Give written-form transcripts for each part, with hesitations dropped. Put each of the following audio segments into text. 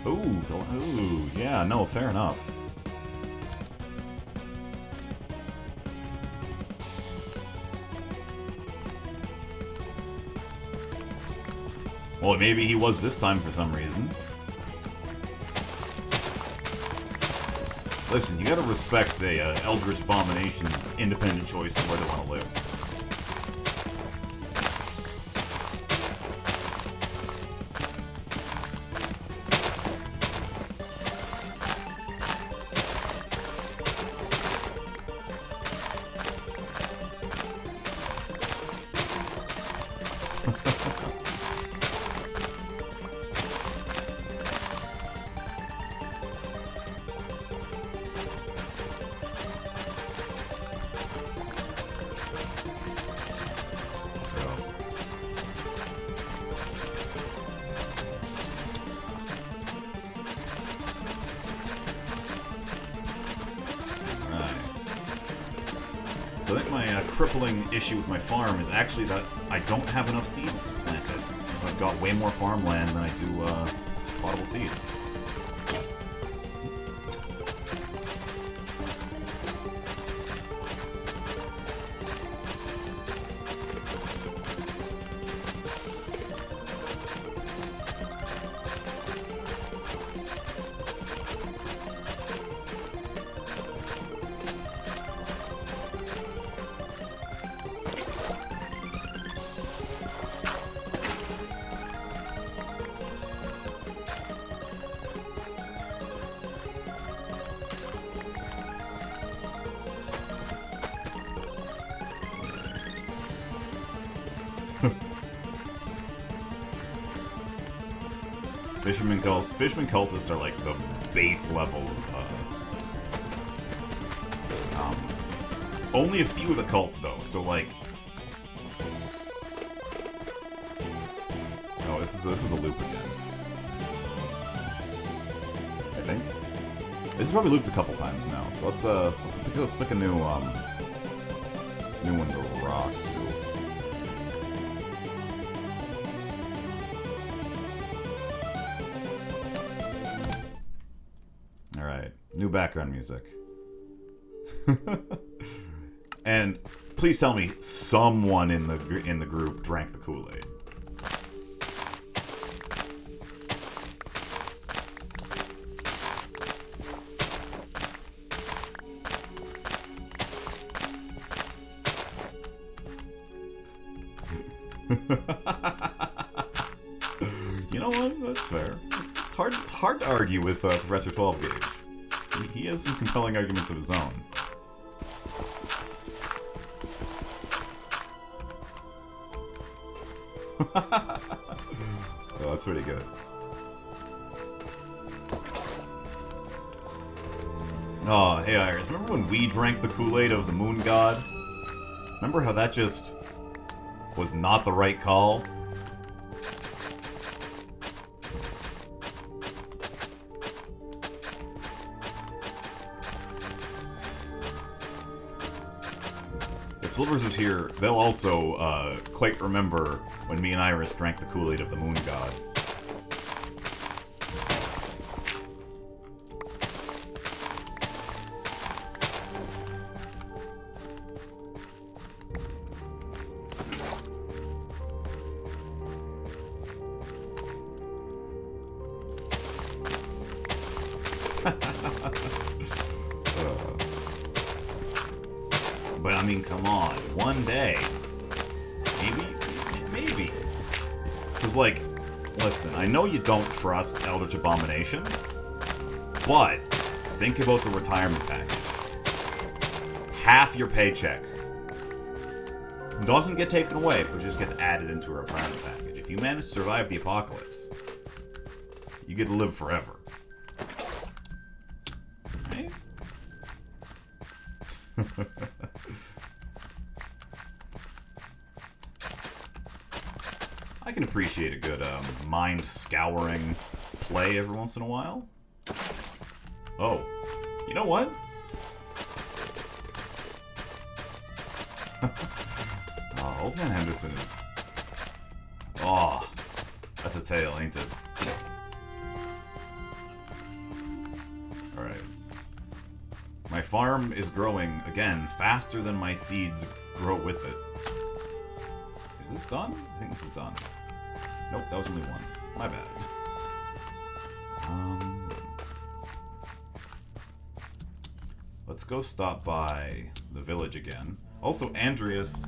Ooh, yeah, no, fair enough. Well, maybe he was this time for some reason. Listen, you gotta respect a Eldritch Abomination's independent choice of where they want to live. So I think my crippling issue with my farm is actually that I don't have enough seeds to plant it. Because I've got way more farmland than I do potable seeds. Fisherman cultists are like the base level. Only a few of the cults though, so like. Oh, this is a loop again. I think this is probably looped a couple times now. So let's pick a new one to rock to. New background music. And please tell me someone in the group drank the Kool-Aid. You know what? That's fair. It's hard to argue with Professor 12 Gauge. He has some compelling arguments of his own. Oh, that's pretty good. Oh, hey Iris, remember when we drank the Kool-Aid of the Moon God? Remember how that just was not the right call? If Slivers is here, they'll also quite remember when me and Iris drank the Kool-Aid of the Moon God. But I mean, come on, one day, maybe. Because, like, listen, I know you don't trust Eldritch Abominations, but think about the retirement package. Half your paycheck doesn't get taken away, but just gets added into a retirement package. If you manage to survive the apocalypse, you get to live forever. Right? I can appreciate a good mind-scouring play every once in a while. Oh, you know what? Oh, Old Man Henderson is... Oh, that's a tale, ain't it? farm is growing, again, faster than my seeds grow with it. Is this done? I think this is done. Nope, that was only one. My bad. Let's go stop by the village again. Also, Andreas...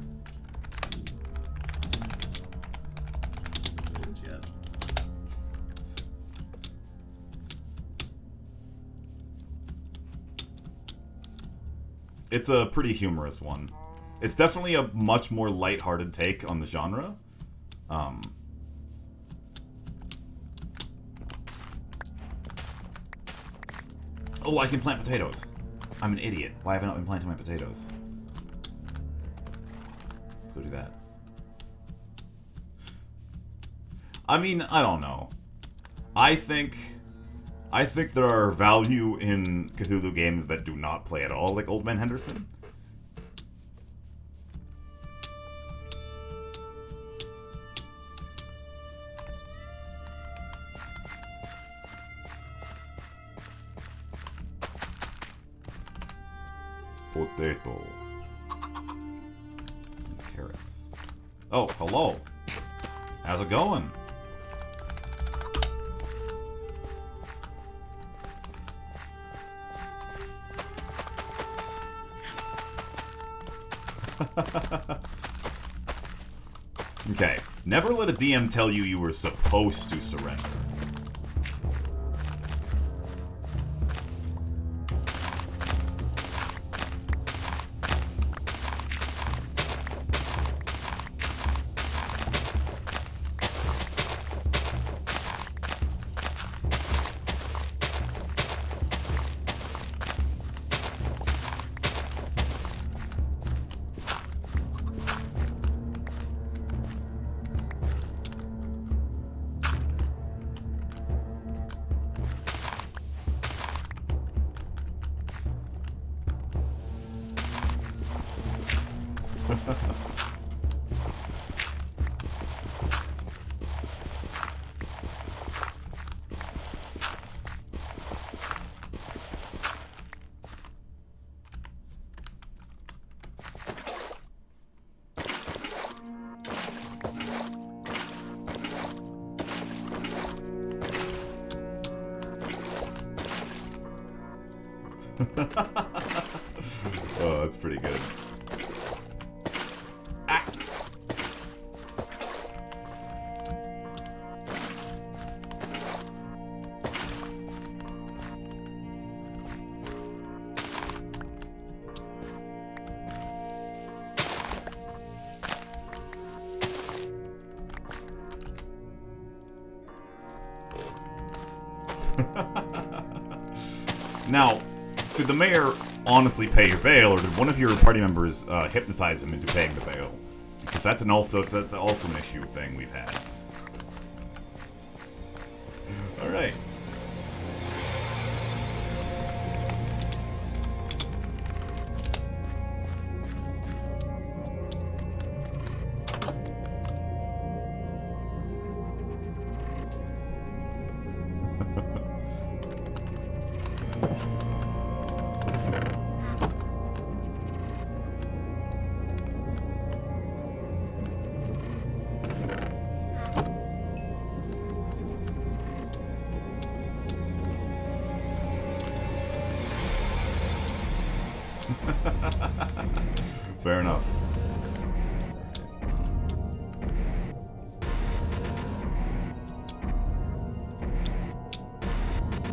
It's a pretty humorous one. It's definitely a much more lighthearted take on the genre. Oh, I can plant potatoes. I'm an idiot. Why have I not been planting my potatoes? Let's go do that. I mean, I don't know. I think there are value in Cthulhu games that do not play at all, like Old Man Henderson. Potato. And carrots. Oh, hello. How's it going? Okay. Never let a DM tell you you were supposed to surrender. Oh, that's pretty good. Ah. Now, did the mayor honestly pay your bail, or did one of your party members hypnotize him into paying the bail? Because that's also an issue thing we've had. All right. Fair enough.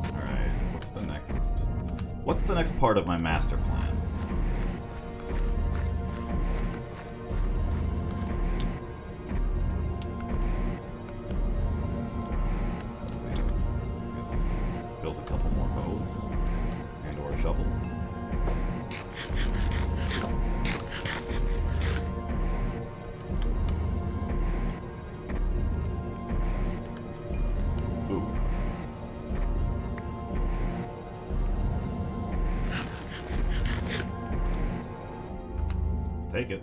Alright, what's the next part of my master plan? I guess build a couple more hoes and or shovels. Take it.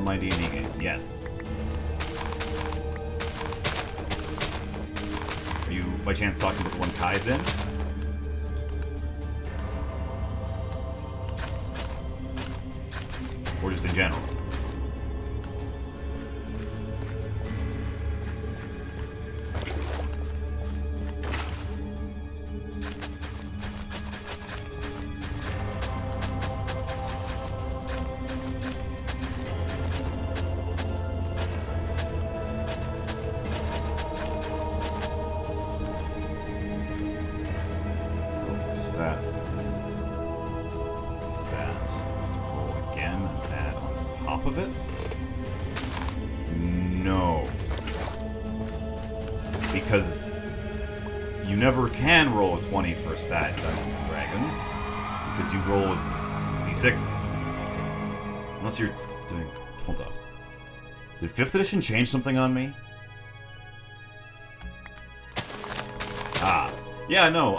my D&D games, yes. Are you, by chance, talking about the one Kai's in? Or just in general? Because you never can roll a 20 for a stat in Dungeons & Dragons, because you roll with d6s. Unless you're doing... Hold up. Did 5th edition change something on me? Ah. Yeah, no,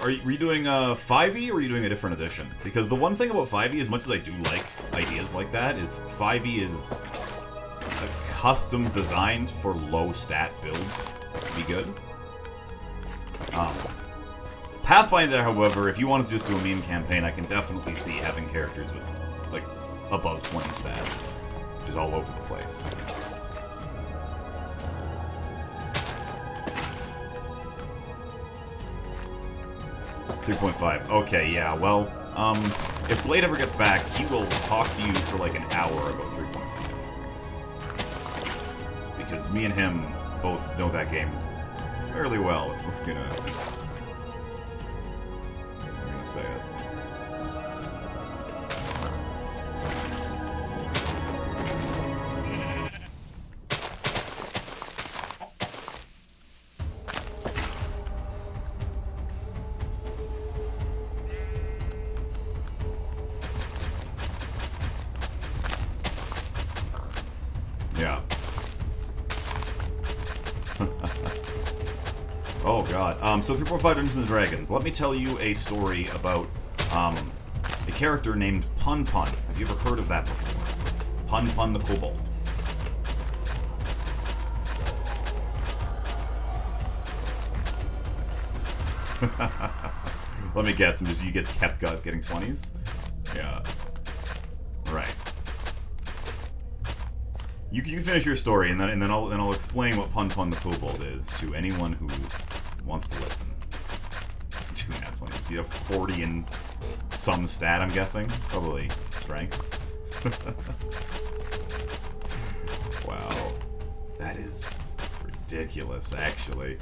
were you doing 5e, or are you doing a different edition? Because the one thing about 5e, as much as I do like ideas like that, is 5e is custom designed for low stat builds to be good. Pathfinder, however, if you want to just do a meme campaign, I can definitely see having characters with, like, above 20 stats, which is all over the place. .5. Okay, yeah, well, if Blade ever gets back, he will talk to you for like an hour about 3.5. Because me and him both know that game fairly well, if we're gonna say it. Yeah. Oh god. So 3.5 Dungeons & Dragons. Let me tell you a story about a character named Pun Pun. Have you ever heard of that before? Pun Pun the Kobold. Let me guess. You guess kept guys getting 20s? Yeah. Right. You finish your story, and then I'll explain what Pun Pun the Kobold is to anyone who wants to listen. 2 nat 20s. You have 40 and some stat, I'm guessing. Probably strength. Wow. That is ridiculous, actually.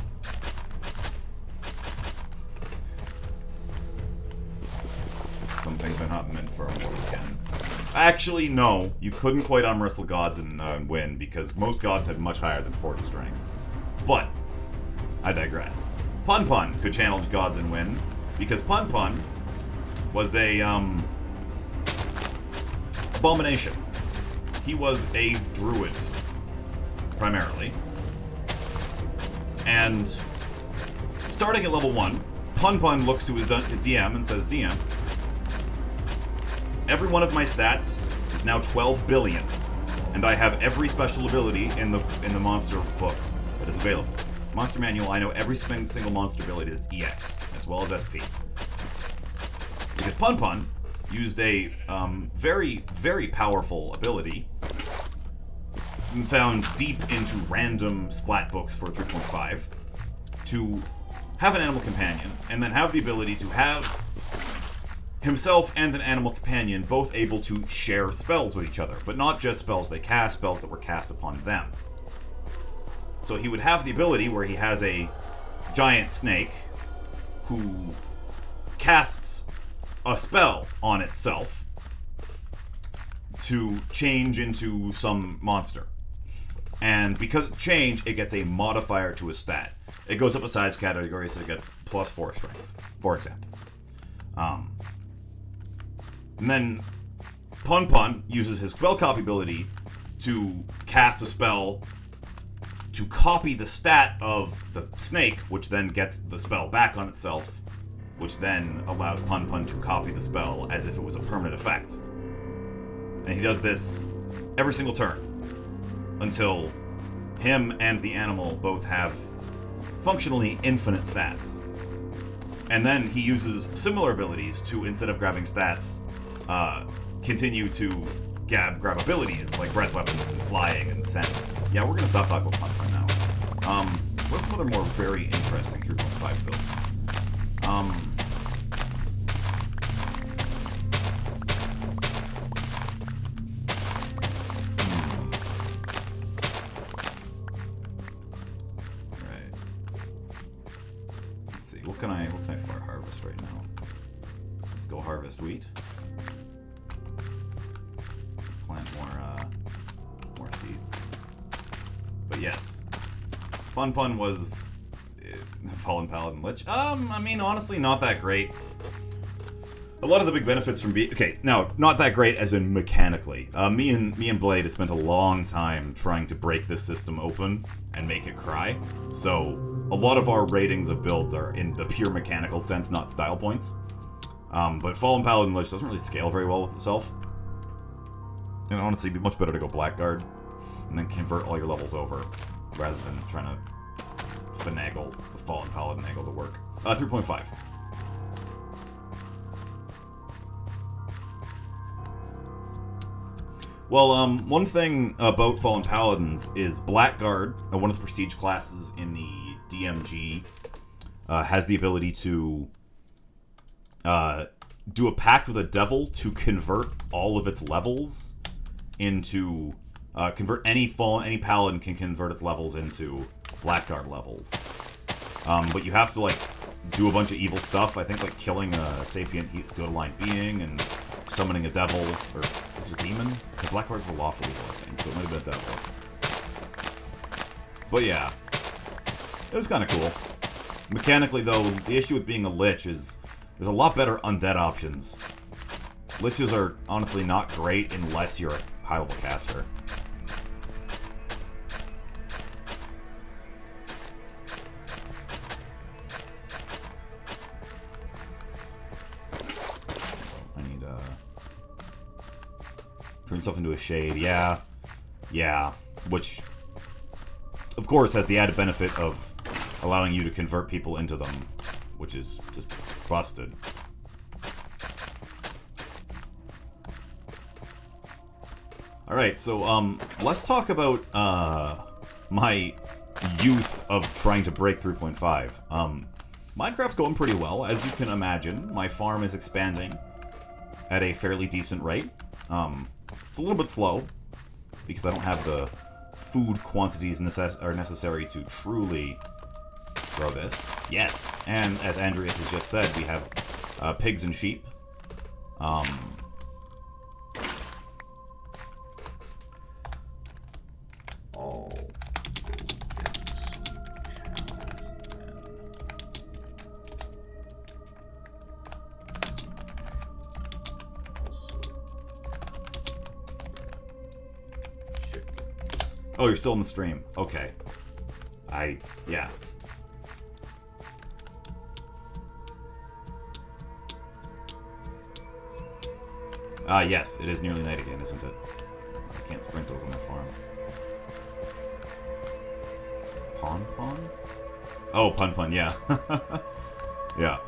Some things are not meant for a mortal can. Actually, no. You couldn't quite arm wrestle gods and win, because most gods had much higher than 40 strength. But, I digress. Pun Pun could challenge gods and win, because Pun Pun was a, abomination. He was a druid, primarily. And, starting at level 1, Pun Pun looks to his DM and says, DM, every one of my stats is now 12 billion, and I have every special ability in the monster book that is available. Monster Manual, I know every single monster ability that's EX, as well as SP. Because Pun Pun used a very, very powerful ability found deep into random splat books for 3.5 to have an animal companion, and then have the ability to have himself and an animal companion both able to share spells with each other, but not just spells they cast, spells that were cast upon them. So he would have the ability where he has a giant snake who casts a spell on itself to change into some monster. And because it changed, it gets a modifier to a stat. It goes up a size category, so it gets plus 4 strength, for example. And then Pun Pun uses his spell copy ability to cast a spell to copy the stat of the snake, which then gets the spell back on itself, which then allows Pun Pun to copy the spell as if it was a permanent effect. And he does this every single turn until him and the animal both have functionally infinite stats. And then he uses similar abilities to, instead of grabbing stats, continue to grab abilities like breath weapons and flying and scent. Yeah, we're gonna stop talking about Pun now. What's some other more very interesting 3.5 builds? Right. Let's see. What can I fire harvest right now? Let's go harvest wheat. Plant more seeds. But yes, Pun was Fallen Paladin Lich. I mean, honestly, not that great. A lot of the big benefits from okay, now, not that great as in mechanically. Me and Blade have spent a long time trying to break this system open and make it cry. So a lot of our ratings of builds are in the pure mechanical sense, not style points. But Fallen Paladin Lich doesn't really scale very well with itself. And honestly, it'd be much better to go Blackguard and then convert all your levels over, rather than trying to finagle the Fallen Paladin angle to work. 3.5. Well, one thing about Fallen Paladins is Blackguard, one of the prestige classes in the DMG, has the ability to do a pact with a devil to convert all of its levels into any paladin can convert its levels into Blackguard levels. But you have to like do a bunch of evil stuff. I think like killing a sapient good-aligned being and summoning a devil, or is it a demon? The Blackguards were lawful evil, I think, so it might have been a devil. But yeah, it was kind of cool. Mechanically, though, the issue with being a lich is there's a lot better undead options. Liches are honestly not great unless you're a high-level caster. I need turn stuff into a shade. Yeah, which of course has the added benefit of allowing you to convert people into them, which is just busted. Alright, so, let's talk about, my youth of trying to break 3.5. Minecraft's going pretty well, as you can imagine. My farm is expanding at a fairly decent rate. It's a little bit slow, because I don't have the food quantities necessary to truly grow this. Yes, and as Andreas has just said, we have pigs and sheep. Oh, you're still in the stream. Okay. Yeah. Yes, it is nearly night again, isn't it? I can't sprint over my farm. Pon? Oh, Pun, yeah. Yeah.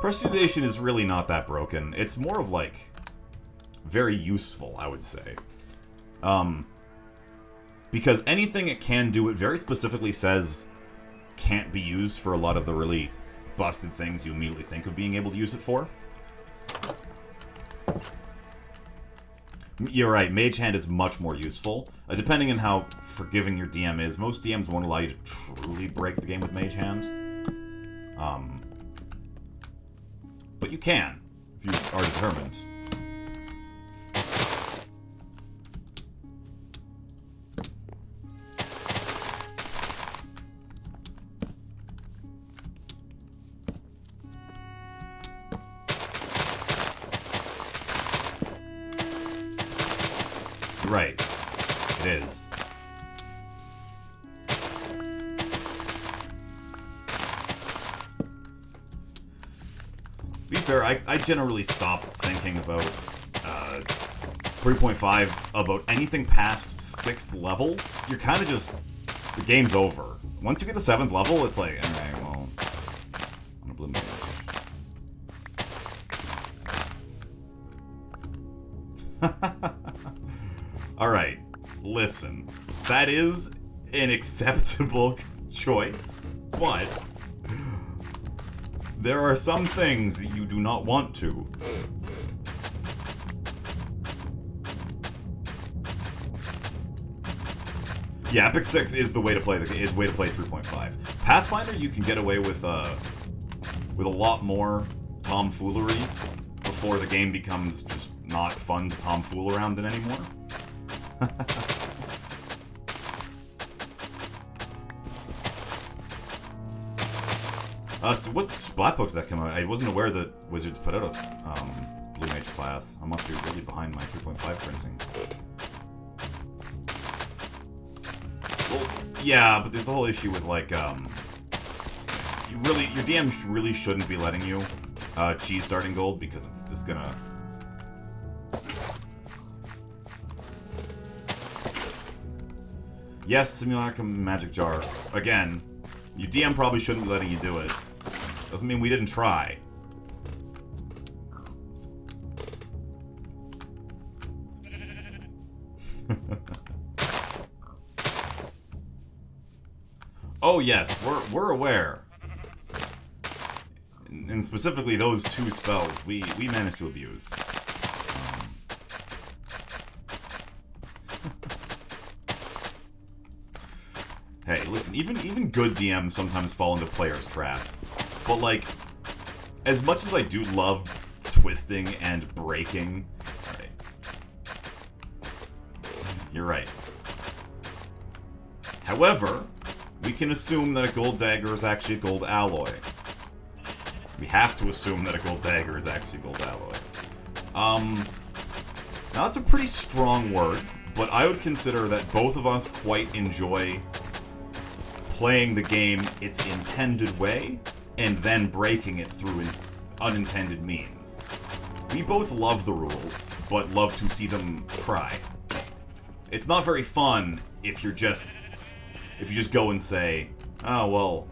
Prestidigitation is really not that broken. It's more of, like, very useful, I would say. Because anything it can do, it very specifically says can't be used for a lot of the really busted things you immediately think of being able to use it for. You're right, Mage Hand is much more useful. Depending on how forgiving your DM is, most DMs won't allow you to truly break the game with Mage Hand. But you can, if you are determined. Right. It is. To be fair, I generally stop thinking about 3.5 about anything past 6th level, you're kind of just... the game's over. Once you get to 7th level, it's like, alright, well... I'm a blue mage. Alright, listen. That is an acceptable choice, but... there are some things that you do not want to. Yeah, Epic 6 is the way to play 3.5. Pathfinder, you can get away with a lot more tomfoolery before the game becomes just not fun to tomfool around in anymore. So what splat book did that come out? I wasn't aware that Wizards put out a Blue Mage class. I must be really behind my 3.5 printing. Well, yeah, but there's the whole issue with like your DM really shouldn't be letting you cheese starting gold because it's just gonna. Yes, Simulacrum Magic Jar. Again, your DM probably shouldn't be letting you do it. Doesn't mean we didn't try. Oh yes, we're aware. And specifically those 2 spells we managed to abuse. Hey, listen, even good DMs sometimes fall into players' traps. But like, as much as I do love twisting and breaking... Alright. You're right. However, we can assume that a gold dagger is actually a gold alloy. We have to assume that a gold dagger is actually a gold alloy. Now that's a pretty strong word, but I would consider that both of us quite enjoy playing the game its intended way, and then breaking it through unintended means. We both love the rules, but love to see them cry. It's not very fun if you just go and say, oh, well,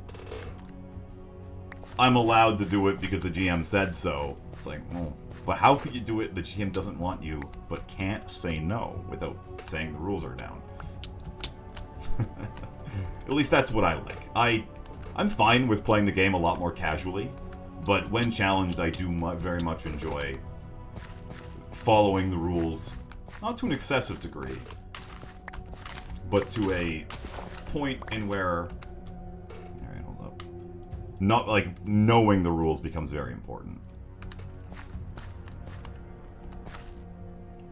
I'm allowed to do it because the GM said so. It's like, well, but how could you do it? The GM doesn't want you, but can't say no without saying the rules are down. At least that's what I like. I'm fine with playing the game a lot more casually, but when challenged, I do very much enjoy following the rules, not to an excessive degree, but to a point in where... Alright, hold up. Not, like, knowing the rules becomes very important.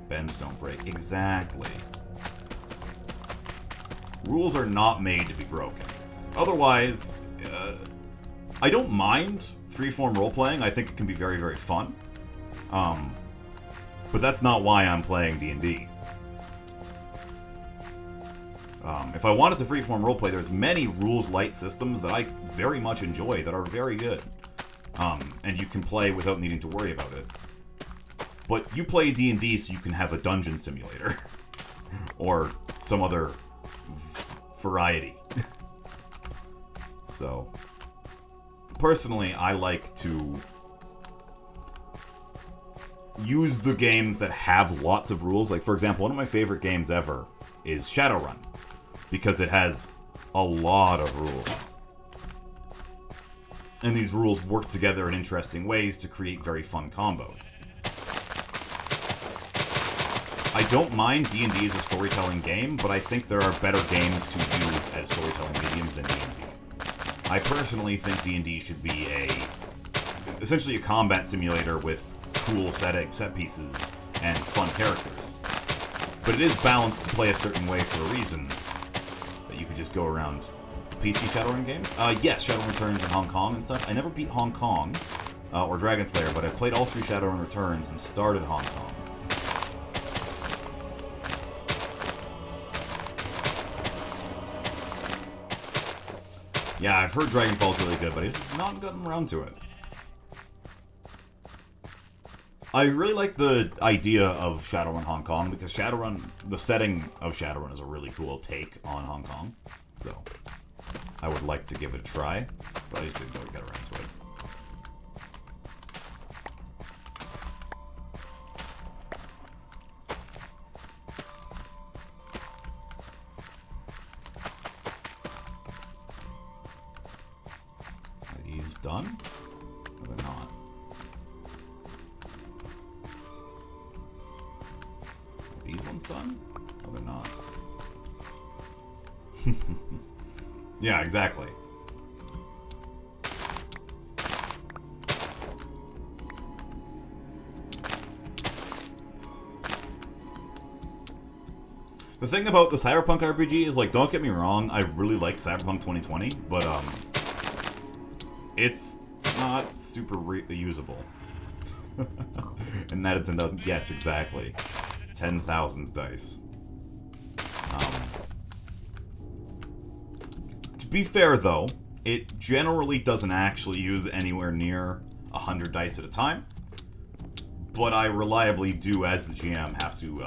Bend, don't break. Exactly. Rules are not made to be broken. Otherwise, I don't mind freeform role-playing. I think it can be very, very fun. But that's not why I'm playing D&D. If I wanted to freeform roleplay, there's many rules-light systems that I very much enjoy that are very good. And you can play without needing to worry about it. But you play D&D so you can have a dungeon simulator. Or some other variety. So, personally, I like to use the games that have lots of rules. Like, for example, one of my favorite games ever is Shadowrun, because it has a lot of rules. And these rules work together in interesting ways to create very fun combos. I don't mind D&D as a storytelling game, but I think there are better games to use as storytelling mediums than D&D. I personally think D&D should be essentially a combat simulator with cool set pieces and fun characters. But it is balanced to play a certain way for a reason, that you could just go around. PC Shadowrun games? Yes, Shadowrun Returns in Hong Kong and stuff. I never beat Hong Kong, or Dragon Slayer, but I played all 3 Shadowrun Returns and started Hong Kong. Yeah, I've heard Dragonfall's really good, but he's not gotten around to it. I really like the idea of Shadowrun Hong Kong because the setting of Shadowrun is a really cool take on Hong Kong. So, I would like to give it a try, but I just didn't really get around to it. Are these done? No, they're not. Are these ones done? No, they're not. Yeah, exactly. The thing about the Cyberpunk RPG is, like, don't get me wrong, I really like Cyberpunk 2020, but, it's not super usable. And that it's 10,000. Yes, exactly. 10,000 dice. To be fair, though, it generally doesn't actually use anywhere near 100 dice at a time. But I reliably do, as the GM, have to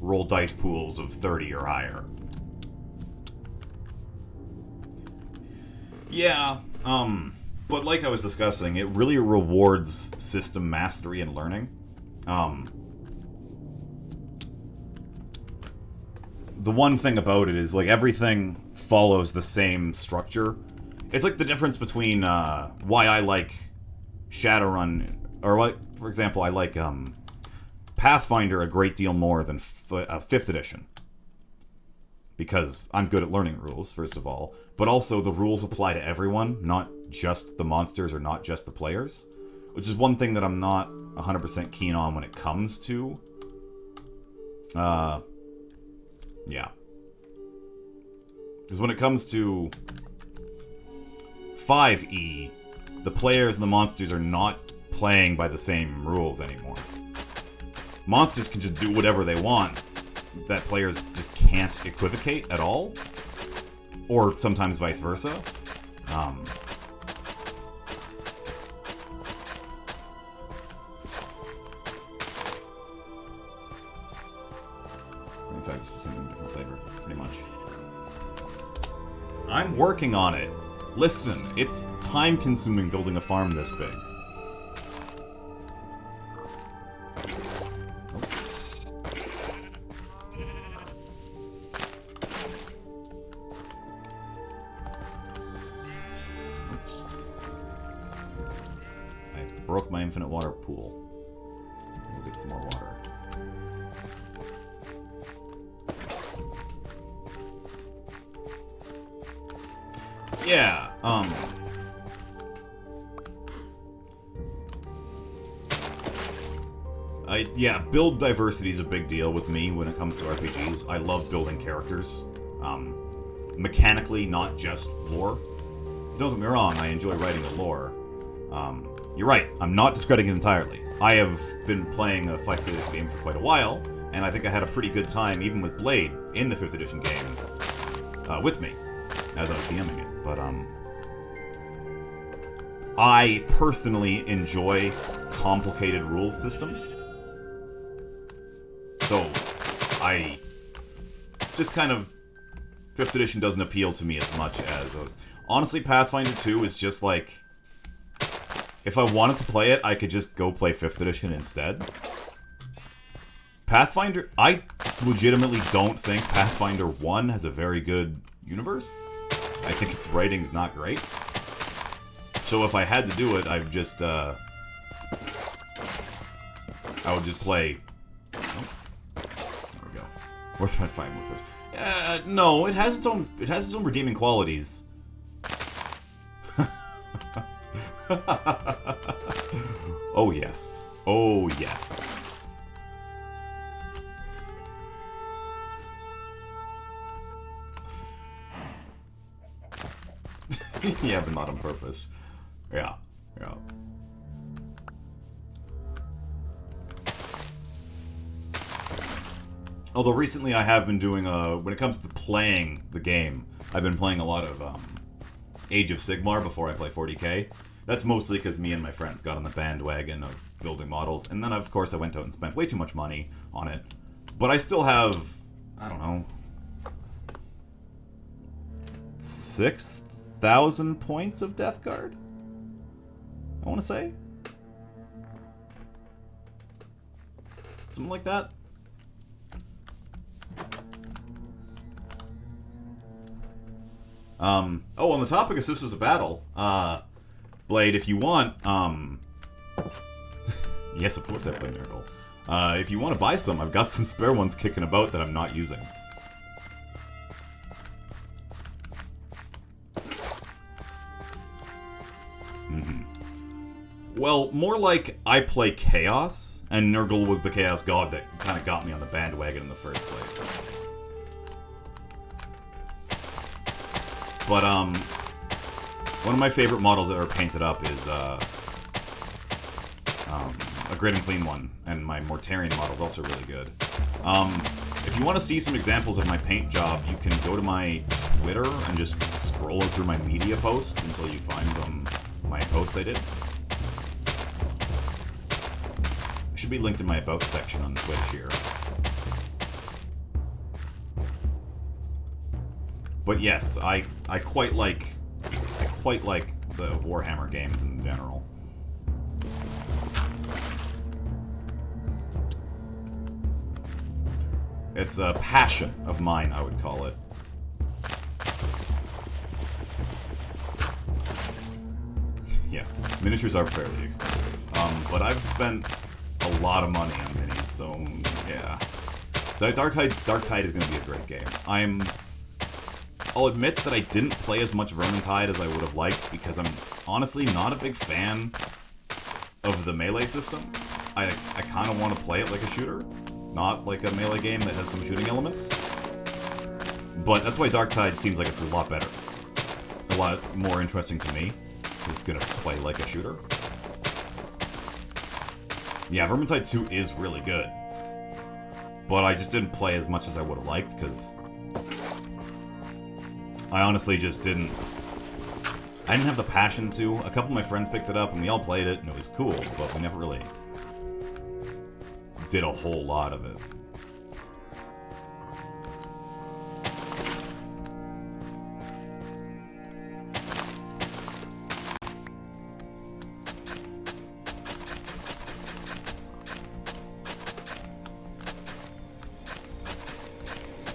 roll dice pools of 30 or higher. Yeah, but like I was discussing, it really rewards system mastery and learning. The one thing about it is, like, everything follows the same structure. It's like the difference between why I like Shadowrun, or like, for example, I like Pathfinder a great deal more than 5th edition. Because I'm good at learning rules, first of all, but also the rules apply to everyone, not just the monsters or not just the players. Which is one thing that I'm not 100% keen on when it comes to... yeah. Because when it comes to 5e, the players and the monsters are not playing by the same rules anymore. Monsters can just do whatever they want that players just can't equivocate at all. Or sometimes vice versa. In fact, just something different flavor, pretty much. I'm working on it. Listen, it's time-consuming building a farm this big. Broke my infinite water pool. We'll get some more water. Yeah, build diversity is a big deal with me when it comes to RPGs. I love building characters. Mechanically, not just lore. Don't get me wrong, I enjoy writing the lore. You're right, I'm not discrediting it entirely. I have been playing a 5th edition game for quite a while, and I think I had a pretty good time, even with Blade, in the 5th edition game, with me, as I was DMing it. But, I personally enjoy complicated rules systems. So, I just kind of... 5th edition doesn't appeal to me as much as those. Honestly, Pathfinder 2 is just like... If I wanted to play it, I could just go play 5th edition instead. Pathfinder... I legitimately don't think Pathfinder 1 has a very good universe. I think its writing's not great. So if I had to do it, I would just, I would just play... Oh. There we go. Or if I find more person. No, it has its own redeeming qualities. Oh yes. Oh yes. Yeah, but not on purpose. Yeah. Yeah. Although recently I have been doing, when it comes to playing the game, I've been playing a lot of, Age of Sigmar before I play 40k. That's mostly because me and my friends got on the bandwagon of building models, and then of course I went out and spent way too much money on it. But I still have, I don't know, 6,000 points of Death Guard? I want to say? Something like that? Oh, on the topic of Sisters of Battle, Blade, if you want, yes, of course I play Nurgle. If you want to buy some, I've got some spare ones kicking about that I'm not using. Well, more like I play Chaos, and Nurgle was the Chaos God that kind of got me on the bandwagon in the first place. But, one of my favorite models that are painted up is, a Grid and Clean one, and my Mortarion model is also really good. If you want to see some examples of my paint job, you can go to my Twitter and just scroll through my media posts until you find my posts I did. It should be linked in my About section on Twitch here. But yes, I quite like the Warhammer games in general. It's a passion of mine, I would call it. Yeah, miniatures are fairly expensive. But I've spent a lot of money on minis, so yeah. Darktide is going to be a great game. I'll admit that I didn't play as much Vermintide as I would have liked because I'm honestly not a big fan of the melee system. I kind of want to play it like a shooter, not like a melee game that has some shooting elements. But that's why Darktide seems like it's a lot better. A lot more interesting to me. It's going to play like a shooter. Yeah, Vermintide 2 is really good. But I just didn't play as much as I would have liked because I honestly just didn't... I didn't have the passion to. A couple of my friends picked it up and we all played it and it was cool, but we never really did a whole lot of it.